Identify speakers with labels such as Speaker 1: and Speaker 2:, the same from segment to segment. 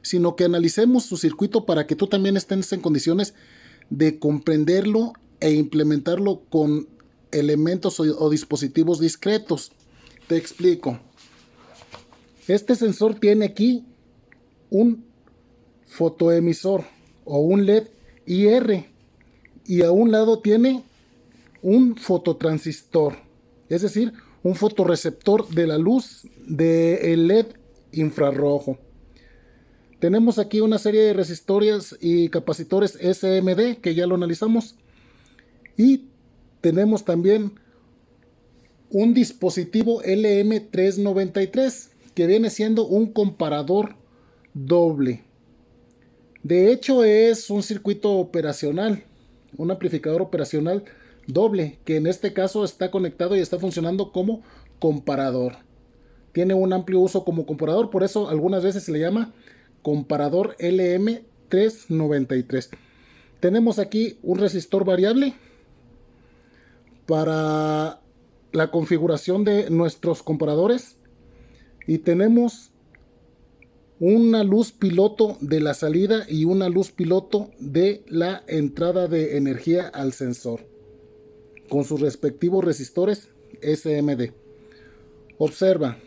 Speaker 1: sino que analicemos su circuito para que tú también estés en condiciones de comprenderlo e implementarlo con elementos o dispositivos discretos. Te explico. Este sensor tiene aquí un fotoemisor o un LED IR y a un lado tiene un fototransistor, es decir, un fotorreceptor de la luz del LED infrarrojo. Tenemos aquí una serie de resistores y capacitores SMD que ya lo analizamos, y tenemos también un dispositivo LM393 que viene siendo un comparador doble. De hecho es un circuito operacional, un amplificador operacional doble, que en este caso está conectado y está funcionando como comparador. Tiene un amplio uso como comparador, por eso algunas veces se le llama comparador LM393. Tenemos aquí un resistor variable para la configuración de nuestros comparadores y tenemos una luz piloto de la salida y una luz piloto de la entrada de energía al sensor con sus respectivos resistores SMD. Observa,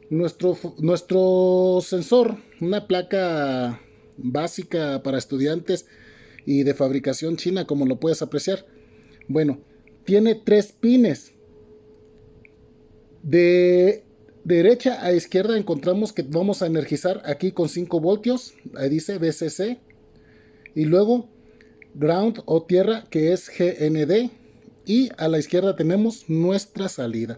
Speaker 1: nuestro sensor, una placa básica para estudiantes y de fabricación china, como lo puedes apreciar. Bueno, tiene 3 pines. De derecha a izquierda encontramos que vamos a energizar aquí con 5 voltios, ahí dice VCC, y luego ground o tierra, que es GND, y a la izquierda tenemos nuestra salida.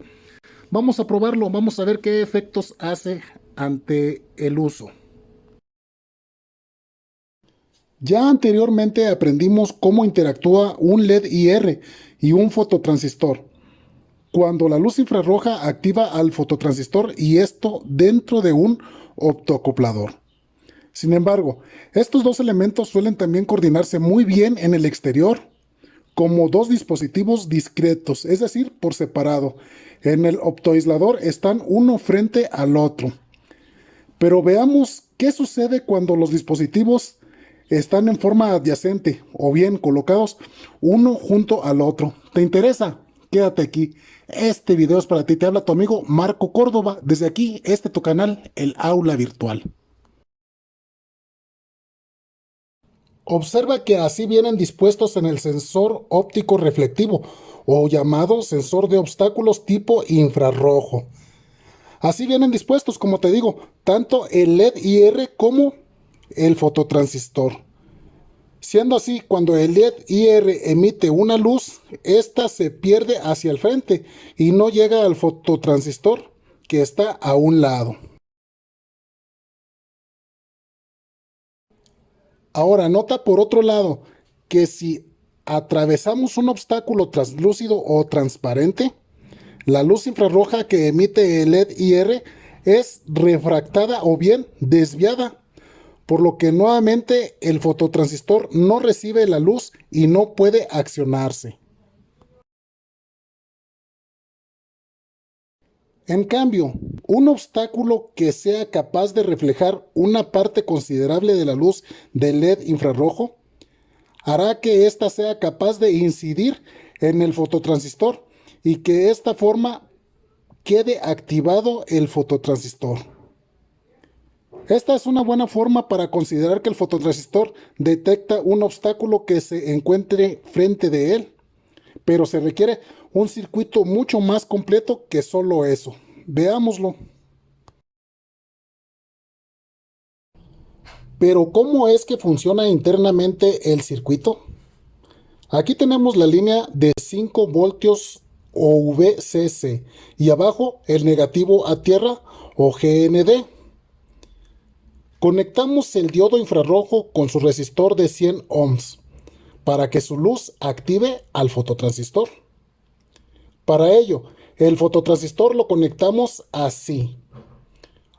Speaker 1: Vamos a probarlo, vamos a ver qué efectos hace ante el uso. Ya anteriormente aprendimos cómo interactúa un LED IR y un fototransistor cuando la luz infrarroja activa al fototransistor, y esto dentro de un optoacoplador. Sin embargo, estos dos elementos suelen también coordinarse muy bien en el exterior como dos dispositivos discretos, es decir, por separado. En el optoaislador están uno frente al otro. Pero veamos qué sucede cuando los dispositivos están en forma adyacente o bien colocados uno junto al otro. ¿Te interesa? Quédate aquí. Este video es para ti. Te habla tu amigo Marco Córdoba. Desde aquí, tu canal, el Aula Virtual. Observa que así vienen dispuestos en el sensor óptico reflectivo o llamado sensor de obstáculos tipo infrarrojo. Así vienen dispuestos, como te digo, tanto el LED IR como el fototransistor. Siendo así, cuando el LED IR emite una luz, esta se pierde hacia el frente y no llega al fototransistor, que está a un lado. Ahora, nota por otro lado que si atravesamos un obstáculo translúcido o transparente, la luz infrarroja que emite el LED IR es refractada o bien desviada, por lo que nuevamente el fototransistor no recibe la luz y no puede accionarse. En cambio, un obstáculo que sea capaz de reflejar una parte considerable de la luz del LED infrarrojo hará que ésta sea capaz de incidir en el fototransistor y que de esta forma quede activado el fototransistor. Esta es una buena forma para considerar que el fototransistor detecta un obstáculo que se encuentre frente de él, pero se requiere un circuito mucho más completo que solo eso. Veámoslo. Pero ¿cómo es que funciona internamente el circuito? Aquí tenemos la línea de 5 voltios o VCC y abajo el negativo a tierra o GND. Conectamos el diodo infrarrojo con su resistor de 100 ohms para que su luz active al fototransistor. Para ello, el fototransistor lo conectamos así,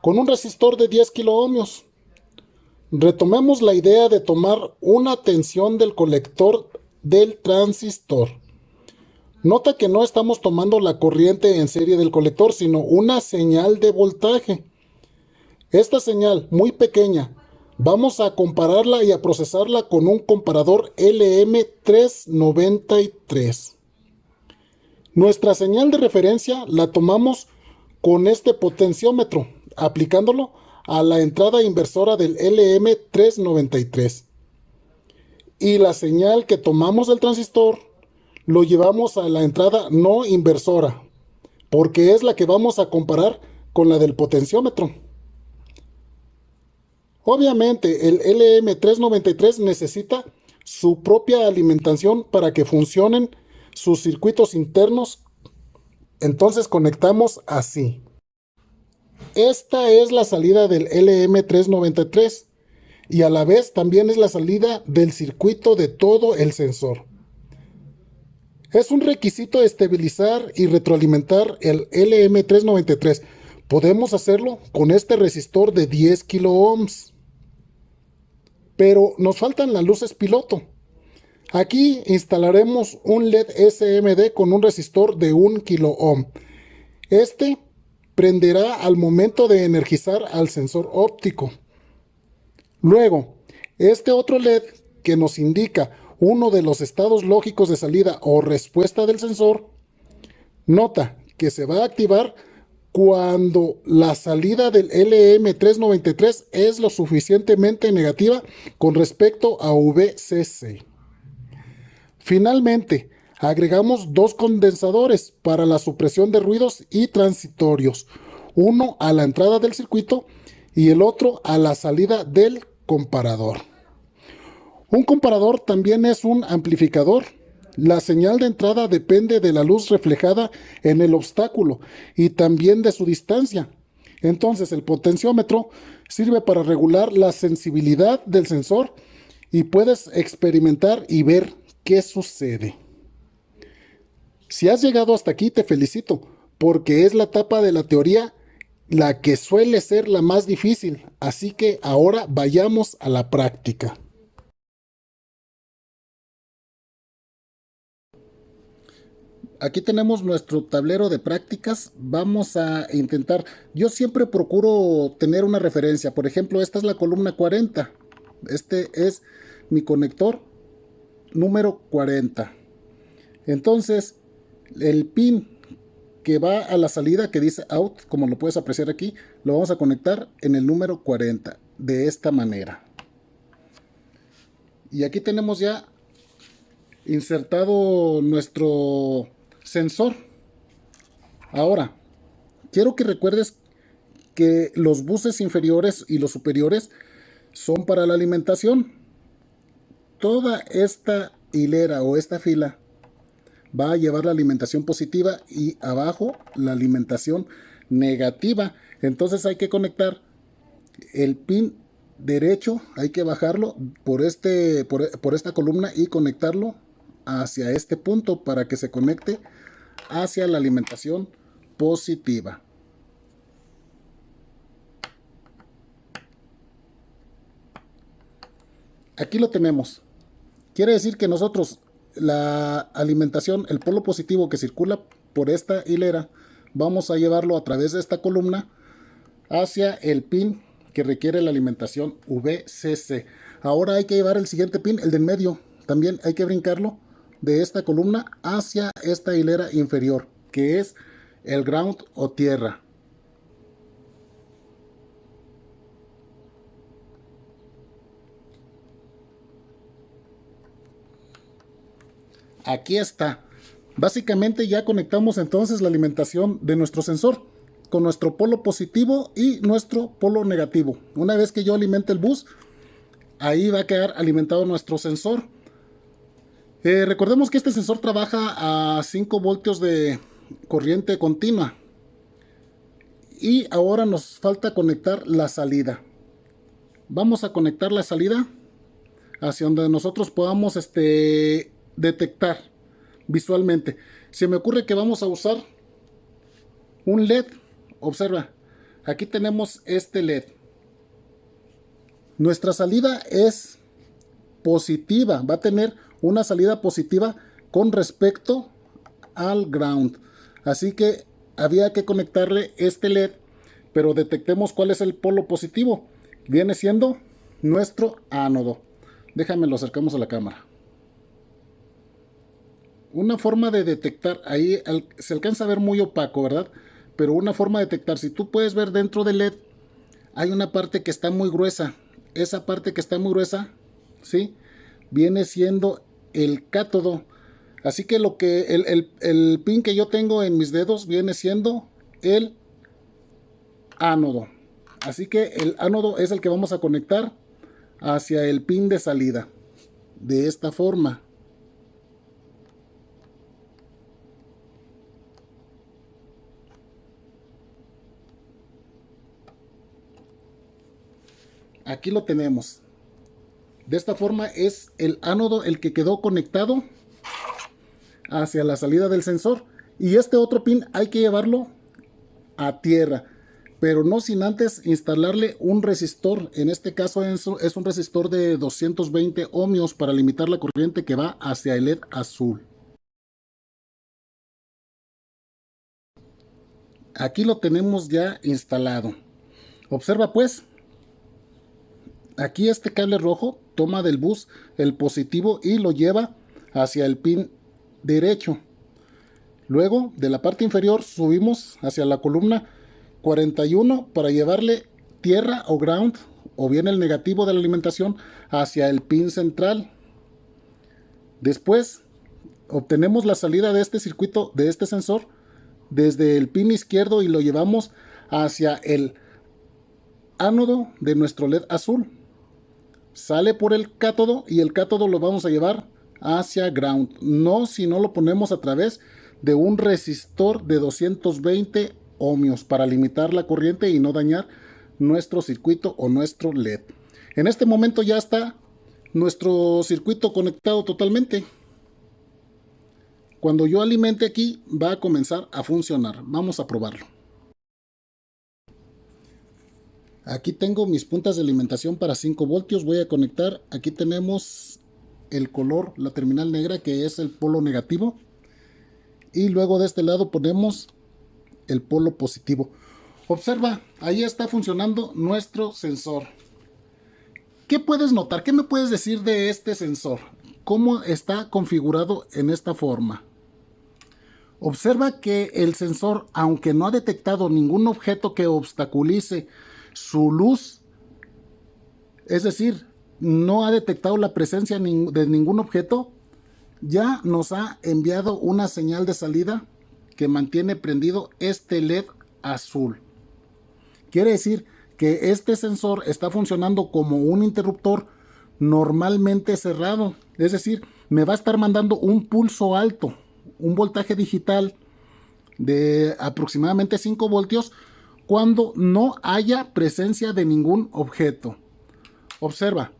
Speaker 1: con un resistor de 10 kiloohmios. Retomemos la idea de tomar una tensión del colector del transistor. Nota que no estamos tomando la corriente en serie del colector, sino una señal de voltaje. Esta señal muy pequeña vamos a compararla y a procesarla con un comparador LM393. Nuestra señal de referencia la tomamos con este potenciómetro, aplicándolo a la entrada inversora del LM393. Y la señal que tomamos del transistor lo llevamos a la entrada no inversora, porque es la que vamos a comparar con la del potenciómetro. Obviamente el LM393 necesita su propia alimentación para que funcionen sus circuitos internos. Entonces conectamos así. Esta es la salida del LM393 y a la vez también es la salida del circuito de todo el sensor. Es un requisito estabilizar y retroalimentar el LM393. Podemos hacerlo con este resistor de 10 kilo ohms. Pero nos faltan las luces piloto. Aquí instalaremos un LED SMD con un resistor de 1 kilo ohm. Este prenderá al momento de energizar al sensor óptico. Luego, este otro LED que nos indica uno de los estados lógicos de salida o respuesta del sensor, nota que se va a activar cuando la salida del LM393 es lo suficientemente negativa con respecto a VCC. Finalmente, agregamos dos condensadores para la supresión de ruidos y transitorios, uno a la entrada del circuito y el otro a la salida del comparador. Un comparador también es un amplificador. La señal de entrada depende de la luz reflejada en el obstáculo y también de su distancia. Entonces el potenciómetro sirve para regular la sensibilidad del sensor y puedes experimentar y ver qué sucede. Si has llegado hasta aquí, te felicito, porque es la etapa de la teoría la que suele ser la más difícil. Así que ahora vayamos a la práctica. Aquí tenemos nuestro tablero de prácticas. Vamos a intentar, yo siempre procuro tener una referencia. Por ejemplo, esta es la columna 40. Este es mi conector número 40. Entonces, el pin que va a la salida que dice out, como lo puedes apreciar aquí, lo vamos a conectar en el número 40, de esta manera. Y aquí tenemos ya insertado nuestro sensor. Ahora, quiero que recuerdes que los buses inferiores y los superiores son para la alimentación. Toda esta hilera o esta fila va a llevar la alimentación positiva y abajo la alimentación negativa. Entonces hay que conectar el pin derecho, hay que bajarlo por esta columna y conectarlo hacia este punto para que se conecte hacia la alimentación positiva. Aquí lo tenemos. Quiere decir que nosotros la alimentación, el polo positivo que circula por esta hilera, vamos a llevarlo a través de esta columna hacia el pin que requiere la alimentación VCC. Ahora hay que llevar el siguiente pin, el del medio. También hay que brincarlo de esta columna hacia esta hilera inferior, que es el ground o tierra. Aquí está. Básicamente ya conectamos entonces la alimentación de nuestro sensor con nuestro polo positivo y nuestro polo negativo. Una vez que yo alimente el bus, ahí va a quedar alimentado nuestro sensor. Recordemos que este sensor trabaja a 5 voltios de corriente continua. Y ahora nos falta conectar la salida. Vamos a conectar la salida hacia donde nosotros podamos detectar visualmente. Se me ocurre que vamos a usar un LED. Observa, aquí tenemos este LED. Nuestra salida es positiva, va a tener una salida positiva con respecto al ground. Así que había que conectarle este LED, pero detectemos cuál es el polo positivo. Viene siendo nuestro ánodo. Déjame lo acercamos a la cámara. Una forma de detectar, ahí se alcanza a ver muy opaco, ¿verdad? Pero una forma de detectar, si tú puedes ver dentro del LED, hay una parte que está muy gruesa. Esa parte que está muy gruesa, ¿sí? Viene siendo el cátodo. Así que el pin que yo tengo en mis dedos viene siendo el ánodo. Así que el ánodo es el que vamos a conectar hacia el pin de salida. De esta forma. Aquí lo tenemos. De esta forma es el ánodo el que quedó conectado hacia la salida del sensor. Y este otro pin hay que llevarlo a tierra, pero no sin antes instalarle un resistor. En este caso es un resistor de 220 ohmios para limitar la corriente que va hacia el LED azul. Aquí lo tenemos ya instalado. Observa pues, aquí este cable rojo toma del bus el positivo y lo lleva hacia el pin derecho. Luego de la parte inferior subimos hacia la columna 41 para llevarle tierra o ground o bien el negativo de la alimentación hacia el pin central. Después obtenemos la salida de este circuito, de este sensor, desde el pin izquierdo y lo llevamos hacia el ánodo de nuestro LED azul. Sale por el cátodo y el cátodo lo vamos a llevar hacia ground. No si no lo ponemos a través de un resistor de 220 ohmios para limitar la corriente y no dañar nuestro circuito o nuestro LED. En este momento ya está nuestro circuito conectado totalmente. Cuando yo alimente aquí va a comenzar a funcionar. Vamos a probarlo. Aquí tengo mis puntas de alimentación para 5 voltios. Voy a conectar. Aquí tenemos el color, la terminal negra, que es el polo negativo. Y luego de este lado ponemos el polo positivo. Observa, ahí está funcionando nuestro sensor. ¿Qué puedes notar? ¿Qué me puedes decir de este sensor? ¿Cómo está configurado en esta forma? Observa que el sensor, aunque no ha detectado ningún objeto que obstaculice su luz, es decir, no ha detectado la presencia de ningún objeto, ya nos ha enviado una señal de salida que mantiene prendido este LED azul. Quiere decir que este sensor está funcionando como un interruptor normalmente cerrado. Es decir, me va a estar mandando un pulso alto, un voltaje digital de aproximadamente 5 voltios cuando no haya presencia de ningún objeto. Observa,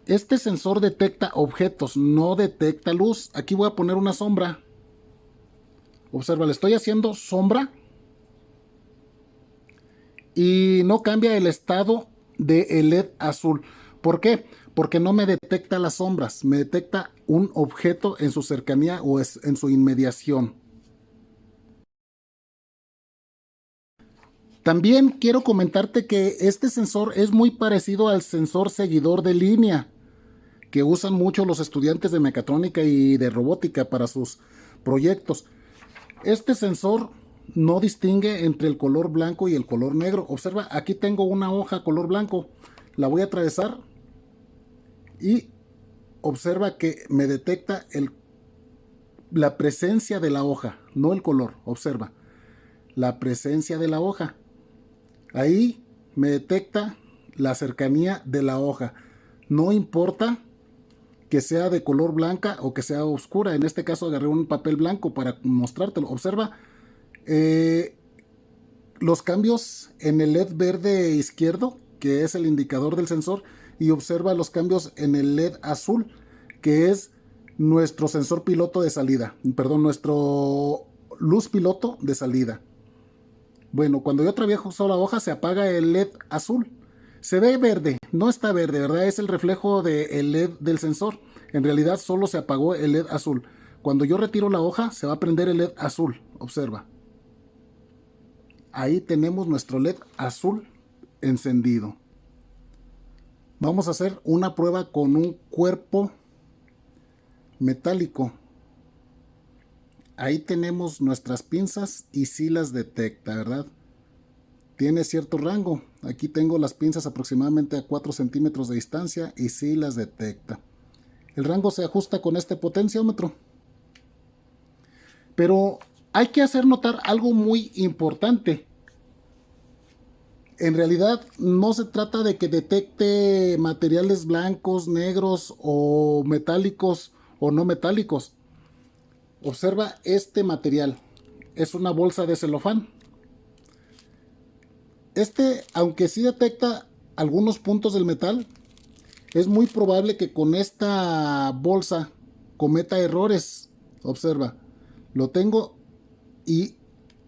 Speaker 1: este sensor detecta objetos, no detecta luz. Aquí voy a poner una sombra. Observa, le estoy haciendo sombra y no cambia el estado del LED azul. ¿Por qué? Porque no me detecta las sombras, me detecta un objeto en su cercanía o en su inmediación. También quiero comentarte que este sensor es muy parecido al sensor seguidor de línea que usan mucho los estudiantes de mecatrónica y de robótica para sus proyectos. Este sensor no distingue entre el color blanco y el color negro. Observa, aquí tengo una hoja color blanco. La voy a atravesar y observa que me detecta la presencia de la hoja, no el color. Observa, la presencia de la hoja. Ahí me detecta la cercanía de la hoja. No importa que sea de color blanca o que sea oscura. En este caso agarré un papel blanco para mostrártelo. Observa los cambios en el LED verde izquierdo, que es el indicador del sensor, y observa los cambios en el LED azul, que es nuestro sensor piloto de salida. Perdón, nuestro luz piloto de salida. Bueno, cuando yo atravieso la hoja se apaga el LED azul. Se ve verde, no está verde, ¿verdad? Es el reflejo del LED del sensor. En realidad solo se apagó el LED azul. Cuando yo retiro la hoja se va a prender el LED azul. Observa. Ahí tenemos nuestro LED azul encendido. Vamos a hacer una prueba con un cuerpo metálico. Ahí tenemos nuestras pinzas y sí las detecta, ¿verdad? Tiene cierto rango. Aquí tengo las pinzas aproximadamente a 4 centímetros de distancia y sí las detecta. El rango se ajusta con este potenciómetro. Pero hay que hacer notar algo muy importante. En realidad no se trata de que detecte materiales blancos, negros o metálicos o no metálicos. Observa este material. Es una bolsa de celofán. Aunque sí detecta algunos puntos del metal, es muy probable que con esta bolsa cometa errores. Observa, lo tengo y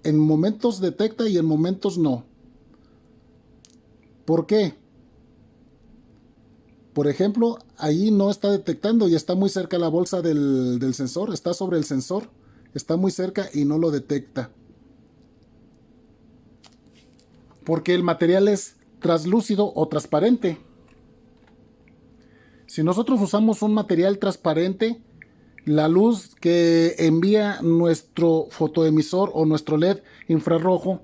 Speaker 1: en momentos detecta y en momentos no. ¿Por qué? Por ejemplo, ahí no está detectando y está muy cerca la bolsa del sensor, está sobre el sensor, está muy cerca y no lo detecta. Porque el material es translúcido o transparente. Si nosotros usamos un material transparente, la luz que envía nuestro fotoemisor o nuestro LED infrarrojo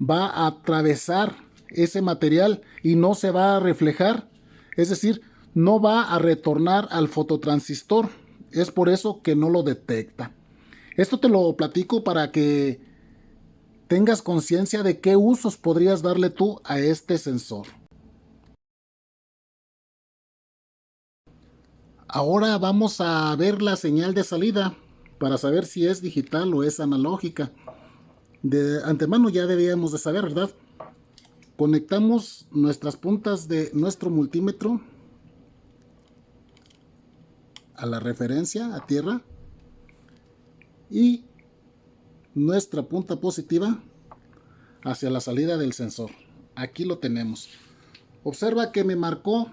Speaker 1: va a atravesar ese material y no se va a reflejar, es decir, no va a retornar al fototransistor. Es por eso que no lo detecta. Esto te lo platico para que tengas conciencia de qué usos podrías darle tú a este sensor. Ahora vamos a ver la señal de salida para saber si es digital o es analógica. De antemano ya debíamos de saber, ¿verdad? Conectamos nuestras puntas de nuestro multímetro a la referencia, a tierra, y nuestra punta positiva hacia la salida del sensor. Aquí lo tenemos. Observa que me marcó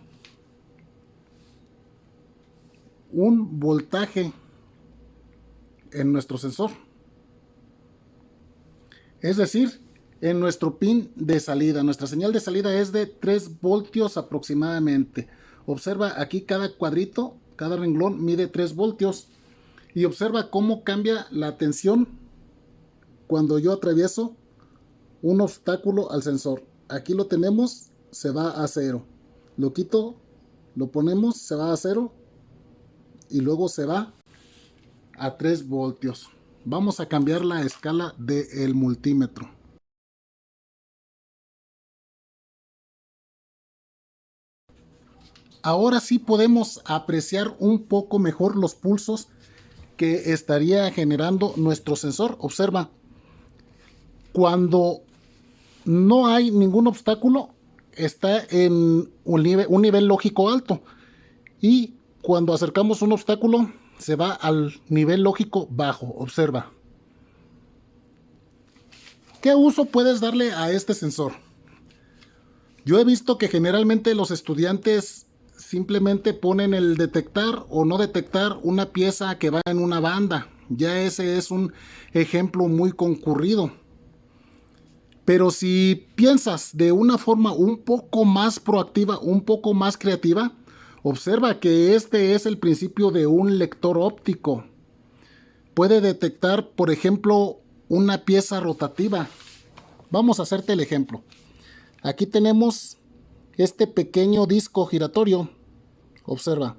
Speaker 1: un voltaje en nuestro sensor. Es decir, en nuestro pin de salida. Nuestra señal de salida es de 3 voltios aproximadamente. Observa aquí cada cuadrito, cada renglón mide 3 voltios. Y observa cómo cambia la tensión cuando yo atravieso un obstáculo al sensor. Aquí lo tenemos, se va a 0. Lo quito, lo ponemos, se va a 0 y luego se va a 3 voltios. Vamos a cambiar la escala del multímetro. Ahora sí podemos apreciar un poco mejor los pulsos que estaría generando nuestro sensor. Observa, cuando no hay ningún obstáculo, está en un nivel lógico alto. Y cuando acercamos un obstáculo, se va al nivel lógico bajo. Observa. ¿Qué uso puedes darle a este sensor? Yo he visto que generalmente los estudiantes simplemente ponen el detectar o no detectar una pieza que va en una banda. Ya ese es un ejemplo muy concurrido. Pero si piensas de una forma un poco más proactiva, un poco más creativa, observa que este es el principio de un lector óptico. Puede detectar, por ejemplo, una pieza rotativa. Vamos a hacerte el ejemplo. Aquí tenemos este pequeño disco giratorio. Observa.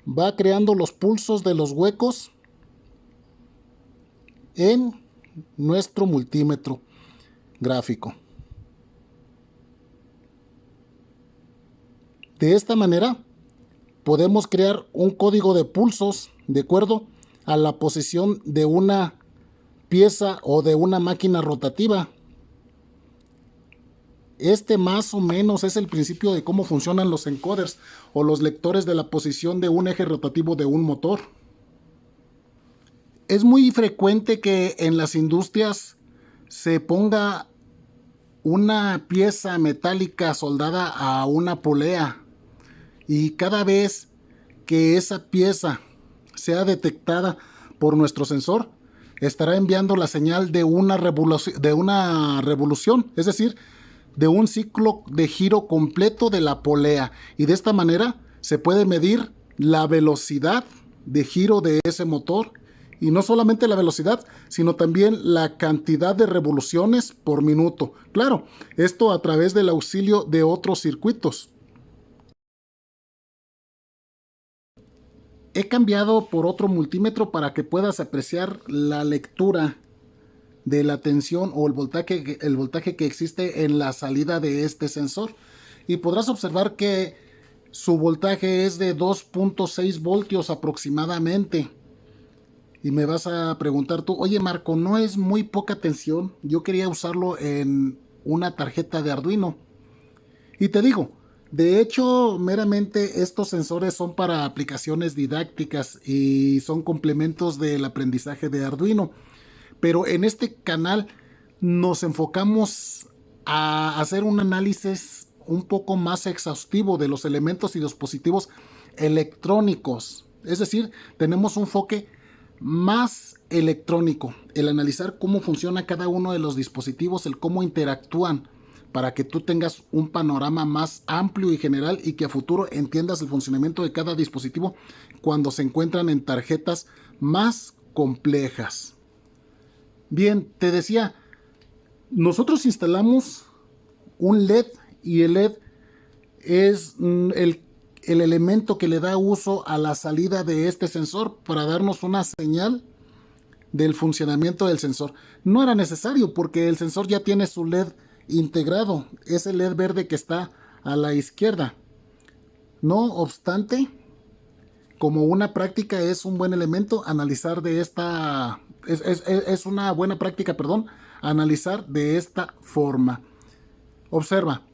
Speaker 1: Va creando los pulsos de los huecos en nuestro multímetro gráfico. De esta manera podemos crear un código de pulsos de acuerdo a la posición de una pieza o de una máquina rotativa. Este más o menos es el principio de cómo funcionan los encoders o los lectores de la posición de un eje rotativo de un motor. Es muy frecuente que en las industrias se ponga una pieza metálica soldada a una polea y cada vez que esa pieza sea detectada por nuestro sensor, estará enviando la señal de una revolución, es decir, de un ciclo de giro completo de la polea. Y de esta manera se puede medir la velocidad de giro de ese motor. Y no solamente la velocidad, sino también la cantidad de revoluciones por minuto. Claro, esto a través del auxilio de otros circuitos. He cambiado por otro multímetro para que puedas apreciar la lectura de la tensión o el voltaje que existe en la salida de este sensor. Y podrás observar que su voltaje es de 2.6 voltios aproximadamente. Y me vas a preguntar tú, oye Marco, ¿no es muy poca tensión? Yo quería usarlo en una tarjeta de Arduino. Y te digo, de hecho, meramente estos sensores son para aplicaciones didácticas y son complementos del aprendizaje de Arduino. Pero en este canal nos enfocamos a hacer un análisis un poco más exhaustivo de los elementos y dispositivos electrónicos. Es decir, tenemos un enfoque más electrónico, el analizar cómo funciona cada uno de los dispositivos, el cómo interactúan, para que tú tengas un panorama más amplio y general y que a futuro entiendas el funcionamiento de cada dispositivo cuando se encuentran en tarjetas más complejas. Bien, te decía, nosotros instalamos un LED y el LED es el elemento que le da uso a la salida de este sensor para darnos una señal del funcionamiento del sensor. No era necesario porque el sensor ya tiene su LED integrado, ese LED verde que está a la izquierda. No obstante, como una práctica es un buen elemento analizar de esta, es una buena práctica, perdón, analizar de esta forma. Observa,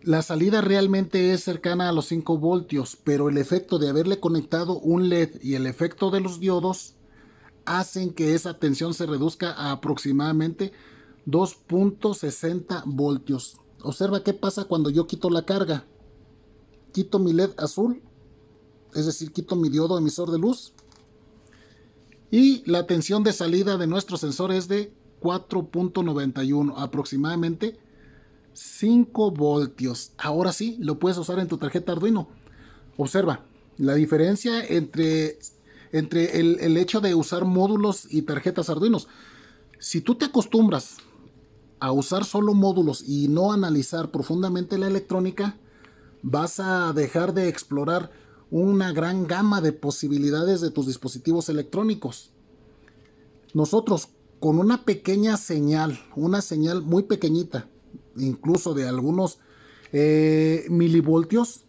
Speaker 1: la salida realmente es cercana a los 5 voltios, pero el efecto de haberle conectado un LED y el efecto de los diodos hacen que esa tensión se reduzca a aproximadamente 2.60 voltios. Observa qué pasa cuando yo quito la carga. Quito mi LED azul, es decir, quito mi diodo emisor de luz. Y la tensión de salida de nuestro sensor es de 4.91, aproximadamente 5 voltios. Ahora sí, lo puedes usar en tu tarjeta Arduino. Observa la diferencia entre el hecho de usar módulos y tarjetas Arduinos. Si tú te acostumbras a usar solo módulos y no analizar profundamente la electrónica, vas a dejar de explorar una gran gama de posibilidades de tus dispositivos electrónicos. Nosotros, con una pequeña señal, una señal muy pequeñita, incluso de algunos milivoltios,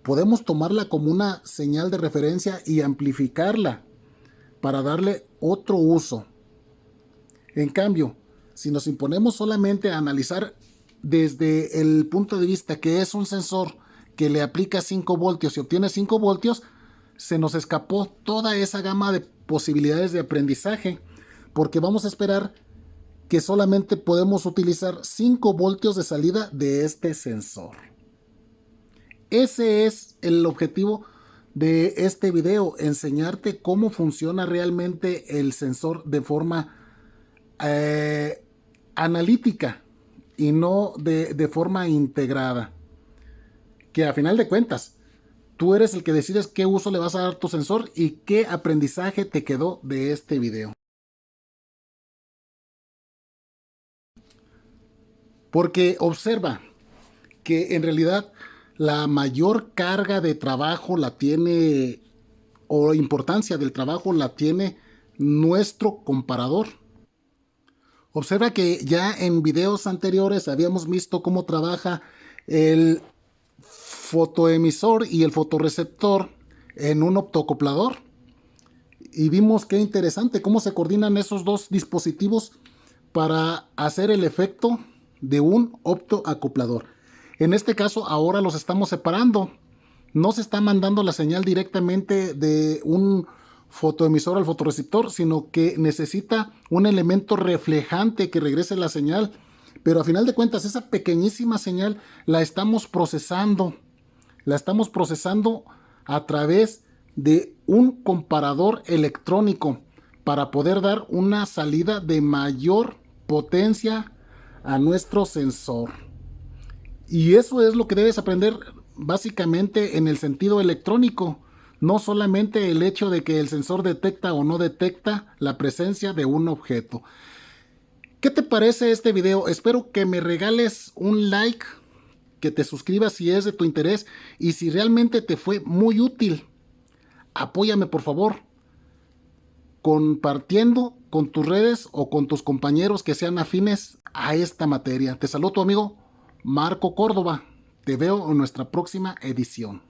Speaker 1: podemos tomarla como una señal de referencia y amplificarla para darle otro uso. En cambio, si nos imponemos solamente a analizar desde el punto de vista que es un sensor que le aplica 5 voltios y obtiene 5 voltios, se nos escapó toda esa gama de posibilidades de aprendizaje, porque vamos a esperar que solamente podemos utilizar 5 voltios de salida de este sensor. Ese es el objetivo de este video, enseñarte cómo funciona realmente el sensor de forma analítica y no de forma integrada. Que a final de cuentas, tú eres el que decides qué uso le vas a dar a tu sensor y qué aprendizaje te quedó de este video. Porque observa que en realidad la mayor carga de trabajo la tiene, o importancia del trabajo la tiene nuestro comparador. Observa que ya en videos anteriores habíamos visto cómo trabaja el fotoemisor y el fotorreceptor en un optoacoplador. Y vimos qué interesante cómo se coordinan esos dos dispositivos para hacer el efecto de un optoacoplador. En este caso ahora los estamos separando. No se está mandando la señal directamente de un fotoemisor al fotorreceptor, sino que necesita un elemento reflejante que regrese la señal. Pero a final de cuentas esa pequeñísima señal la estamos procesando. La estamos procesando a través de un comparador electrónico para poder dar una salida de mayor potencia a nuestro sensor. Y eso es lo que debes aprender básicamente en el sentido electrónico. No solamente el hecho de que el sensor detecta o no detecta la presencia de un objeto. ¿Qué te parece este video? Espero que me regales un like, que te suscribas si es de tu interés y si realmente te fue muy útil. Apóyame por favor, compartiendo con tus redes o con tus compañeros que sean afines a esta materia. Te saludo tu amigo Marco Córdoba. Te veo en nuestra próxima edición.